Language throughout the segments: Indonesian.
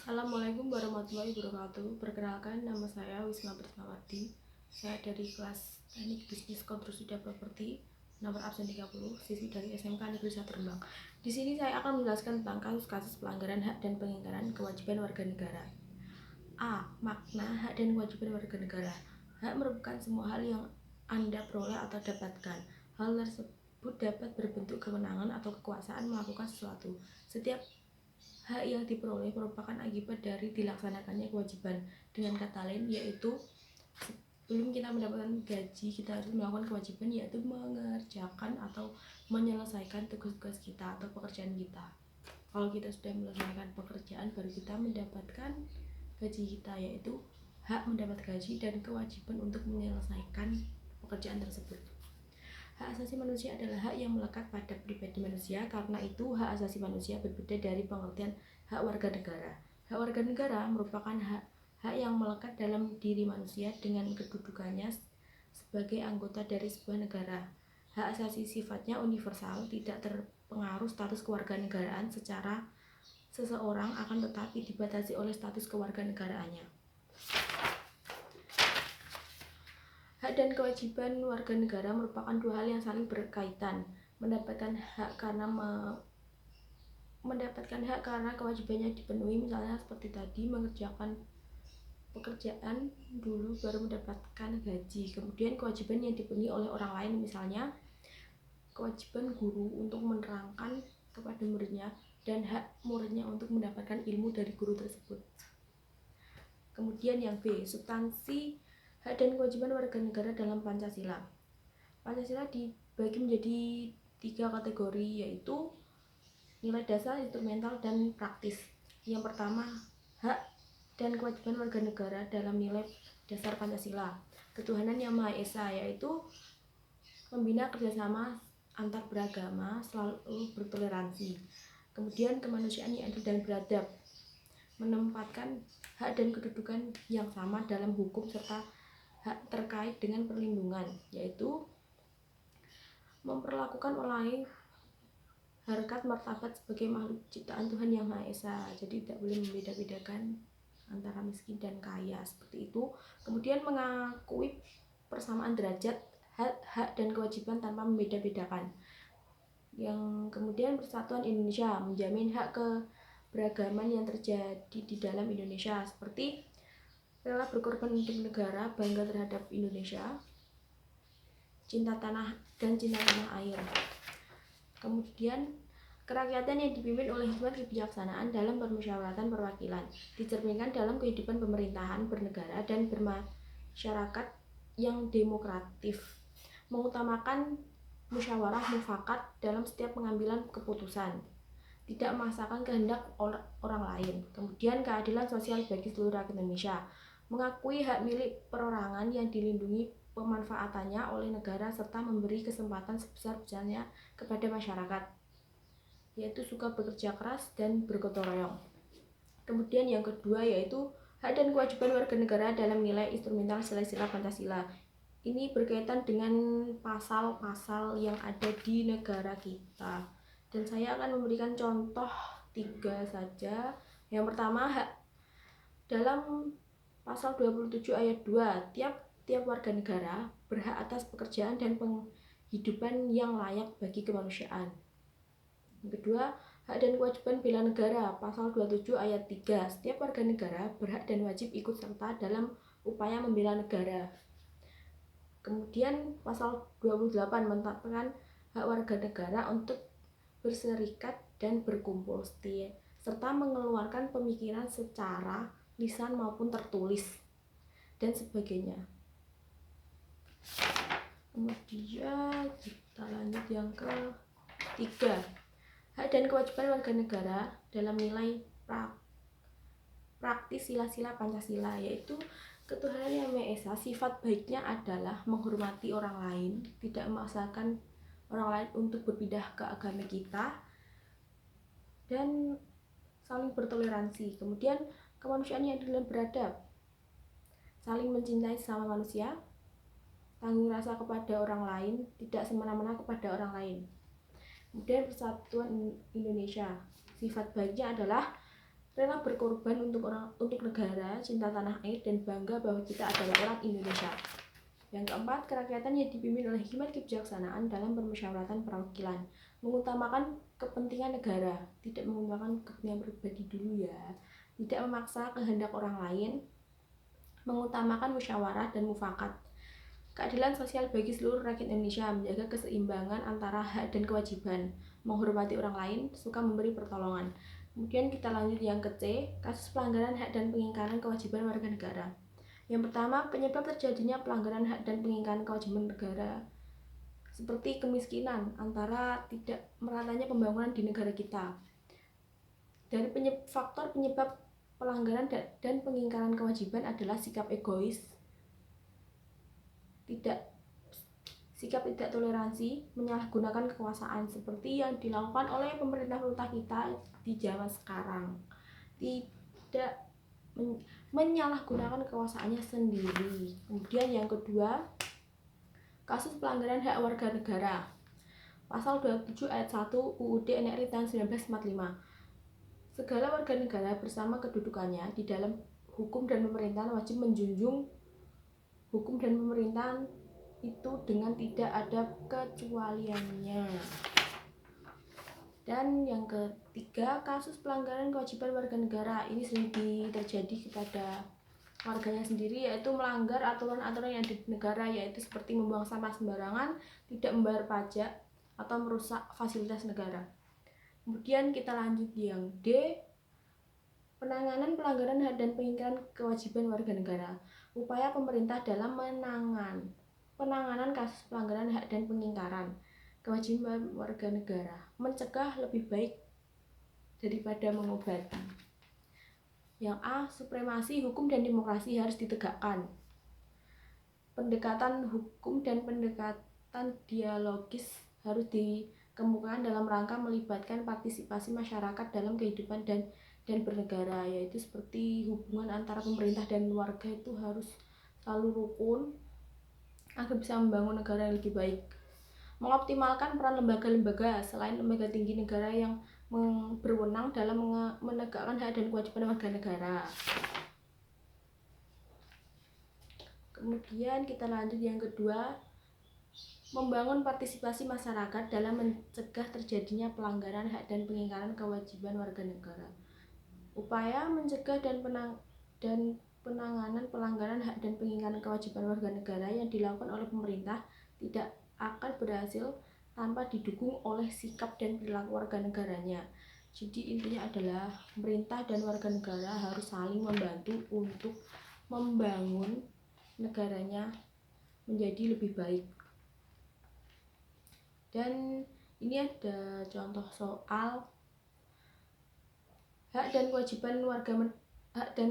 Assalamualaikum warahmatullahi wabarakatuh. Perkenalkan, nama saya Wisma Prismawati. Saya dari kelas Teknik Bisnis Konstruksi dan Properti, nomor absen 30, siswi dari SMK Negeri 1 Rembang. Di sini saya akan menjelaskan tentang kasus-kasus pelanggaran hak dan pengingkaran kewajiban warga negara. A. Makna hak dan kewajiban warga negara. Hak merupakan semua hal yang Anda peroleh atau dapatkan. Hal tersebut dapat berbentuk kewenangan atau kekuasaan melakukan sesuatu. Setiap hak yang diperoleh merupakan akibat dari dilaksanakannya kewajiban. Dengan kata lain, yaitu sebelum kita mendapatkan gaji, kita harus melakukan kewajiban, yaitu mengerjakan atau menyelesaikan tugas-tugas kita atau pekerjaan kita. Kalau kita sudah menyelesaikan pekerjaan, baru kita mendapatkan gaji kita, yaitu hak mendapat gaji dan kewajiban untuk menyelesaikan pekerjaan tersebut. Hak asasi manusia adalah hak yang melekat pada pribadi manusia. Karena itu, hak asasi manusia berbeda dari pengertian hak warga negara. Hak warga negara merupakan hak yang melekat dalam diri manusia dengan kedudukannya sebagai anggota dari sebuah negara. Hak asasi sifatnya universal, tidak terpengaruh status kewarganegaraan secara seseorang, akan tetapi dibatasi oleh status kewarganegaraannya. Hak dan kewajiban warga negara merupakan dua hal yang saling berkaitan. Mendapatkan hak karena kewajibannya dipenuhi, misalnya seperti tadi, mengerjakan pekerjaan dulu baru mendapatkan gaji. Kemudian kewajiban yang dipenuhi oleh orang lain, misalnya kewajiban guru untuk menerangkan kepada muridnya dan hak muridnya untuk mendapatkan ilmu dari guru tersebut. Kemudian yang B, substansi hak dan kewajiban warga negara dalam Pancasila. Pancasila dibagi menjadi 3 kategori, yaitu nilai dasar, instrumental, dan praktis. Yang pertama, hak dan kewajiban warga negara dalam nilai dasar Pancasila. Ketuhanan Yang Maha Esa, yaitu membina kerjasama antar beragama, selalu bertoleransi. Kemudian kemanusiaan yang adil dan beradab, menempatkan hak dan kedudukan yang sama dalam hukum serta hak terkait dengan perlindungan, yaitu memperlakukan orang lain harkat martabat sebagai makhluk ciptaan Tuhan Yang Maha Esa. Jadi tidak boleh membeda-bedakan antara miskin dan kaya, seperti itu. Kemudian mengakui persamaan derajat hak dan kewajiban tanpa membeda-bedakan. Yang kemudian Persatuan Indonesia menjamin hak keberagaman yang terjadi di dalam Indonesia, seperti rela berkorban untuk negara, bangga terhadap Indonesia, cinta tanah air. Kemudian kerakyatan yang dipimpin oleh hikmat kebijaksanaan dalam permusyawaratan perwakilan dicerminkan dalam kehidupan pemerintahan bernegara dan bermasyarakat yang demokratif, mengutamakan musyawarah mufakat dalam setiap pengambilan keputusan, tidak memaksakan kehendak orang lain. Kemudian keadilan sosial bagi seluruh rakyat Indonesia, mengakui hak milik perorangan yang dilindungi pemanfaatannya oleh negara serta memberi kesempatan sebesar-besarnya kepada masyarakat, yaitu suka bekerja keras dan bergotong royong. Kemudian yang kedua yaitu hak dan kewajiban warga negara dalam nilai instrumental sila-sila Pancasila. Ini berkaitan dengan pasal-pasal yang ada di negara kita, dan saya akan memberikan contoh 3 saja. Yang pertama, hak dalam pasal 27 ayat 2, tiap warga negara berhak atas pekerjaan dan penghidupan yang layak bagi kemanusiaan. Yang kedua, hak dan kewajiban bela negara, pasal 27 ayat 3, setiap warga negara berhak dan wajib ikut serta dalam upaya membela negara. Kemudian pasal 28 menetapkan hak warga negara untuk berserikat dan berkumpul serta mengeluarkan pemikiran secara lisan maupun tertulis dan sebagainya. Kemudian kita lanjut yang ketiga, hak dan kewajiban warga negara dalam nilai praktis sila-sila Pancasila, yaitu ketuhanan Yang Maha Esa. Sifat baiknya adalah menghormati orang lain, tidak memaksakan orang lain untuk berpindah ke agama kita, dan saling bertoleransi. Kemudian kemanusiaan yang adil dan beradab, saling mencintai sesama manusia, tanggung rasa kepada orang lain, tidak semena-mena kepada orang lain. Kemudian Persatuan Indonesia, sifat baiknya adalah rela berkorban untuk negara, cinta tanah air, dan bangga bahwa kita adalah orang Indonesia. Yang keempat, kerakyatan yang dipimpin oleh hikmat kebijaksanaan dalam permusyawaratan perwakilan, mengutamakan kepentingan negara, tidak mengutamakan kepentingan pribadi dulu ya, tidak memaksa kehendak orang lain, mengutamakan musyawarah dan mufakat, keadilan sosial bagi seluruh rakyat Indonesia, menjaga keseimbangan antara hak dan kewajiban, menghormati orang lain, suka memberi pertolongan. Kemudian kita lanjut yang ke C, kasus pelanggaran hak dan pengingkaran kewajiban warga negara. Yang pertama, penyebab terjadinya pelanggaran hak dan pengingkaran kewajiban negara seperti kemiskinan antara tidak meratanya pembangunan di negara kita. Dari faktor penyebab pelanggaran dan pengingkaran kewajiban adalah sikap egois, sikap tidak toleransi, menyalahgunakan kekuasaan seperti yang dilakukan oleh pemerintah kita di zaman sekarang. Tidak menyalahgunakan kekuasaannya sendiri. Kemudian yang kedua, kasus pelanggaran hak warga negara. Pasal 27 ayat 1 UUD NRI tahun 1945. Segala warga negara bersama kedudukannya di dalam hukum dan pemerintahan wajib menjunjung hukum dan pemerintahan itu dengan tidak ada kecualiannya. Dan yang ketiga, kasus pelanggaran kewajiban warga negara. Ini sering terjadi kepada warganya sendiri, yaitu melanggar aturan-aturan yang di negara, yaitu seperti membuang sampah sembarangan, tidak membayar pajak, atau merusak fasilitas negara. Kemudian kita lanjut yang D, penanganan pelanggaran hak dan pengingkaran kewajiban warga negara. Upaya pemerintah dalam penanganan kasus pelanggaran hak dan pengingkaran kewajiban warga negara, mencegah lebih baik daripada mengobati. Yang A, supremasi hukum dan demokrasi harus ditegakkan. Pendekatan hukum dan pendekatan dialogis harus dikemukakan dalam rangka melibatkan partisipasi masyarakat dalam kehidupan dan bernegara, yaitu seperti hubungan antara pemerintah dan warga itu harus selalu rukun agar bisa membangun negara yang lebih baik. Mengoptimalkan peran lembaga-lembaga selain lembaga tinggi negara yang berwenang dalam menegakkan hak dan kewajiban warga negara. Kemudian kita lanjut yang kedua, membangun partisipasi masyarakat dalam mencegah terjadinya pelanggaran hak dan pengingkaran kewajiban warga negara. Upaya mencegah dan penanganan pelanggaran hak dan pengingkaran kewajiban warga negara yang dilakukan oleh pemerintah tidak akan berhasil tanpa didukung oleh sikap dan perilaku warga negaranya. Jadi intinya adalah pemerintah dan warga negara harus saling membantu untuk membangun negaranya menjadi lebih baik. Dan ini ada contoh soal hak dan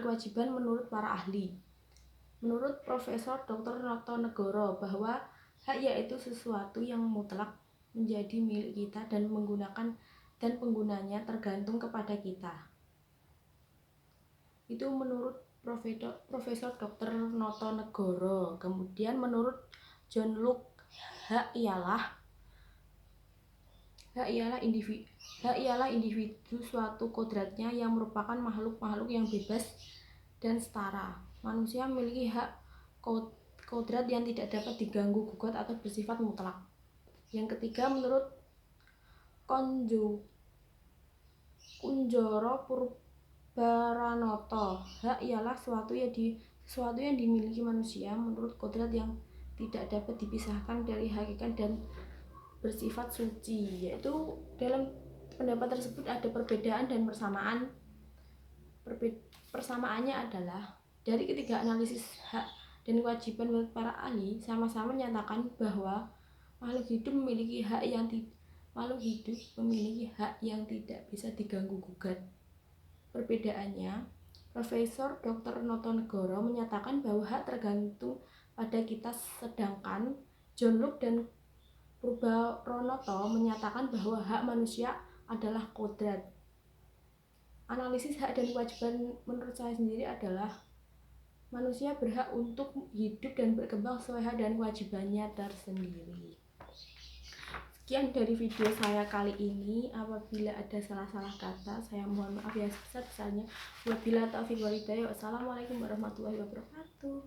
kewajiban menurut para ahli. Menurut Profesor Dr. Noto Negoro bahwa hak yaitu sesuatu yang mutlak menjadi milik kita dan penggunanya tergantung kepada kita. Itu menurut Profesor Dr. Noto Negoro. Kemudian menurut John Locke, hak ialah individu suatu kodratnya yang merupakan makhluk-makhluk yang bebas dan setara. Manusia memiliki hak kodrat yang tidak dapat diganggu gugat atau bersifat mutlak. Yang ketiga, menurut Kunjoro Purbaranoto, hak ialah sesuatu yang dimiliki manusia menurut kodrat yang tidak dapat dipisahkan dari hakikat dan bersifat suci. Yaitu dalam pendapat tersebut ada perbedaan dan persamaan. Persamaannya adalah dari ketiga analisis hak dan kewajiban menurut para ahli sama-sama menyatakan bahwa makhluk hidup memiliki hak yang tidak bisa diganggu gugat. Perbedaannya, Profesor Dr. Noto Negoro menyatakan bahwa hak tergantung pada kita, sedangkan John Locke dan Purbaranoto menyatakan bahwa hak manusia adalah kodrat. Analisis hak dan kewajiban menurut saya sendiri adalah manusia berhak untuk hidup dan berkembang sesuai hak dan kewajibannya tersendiri. Sekian dari video saya kali ini. Apabila ada salah-salah kata, saya mohon maaf ya sebesar-besarnya. Wabillahi taufiq wal hidayah. Wassalamualaikum warahmatullahi wabarakatuh.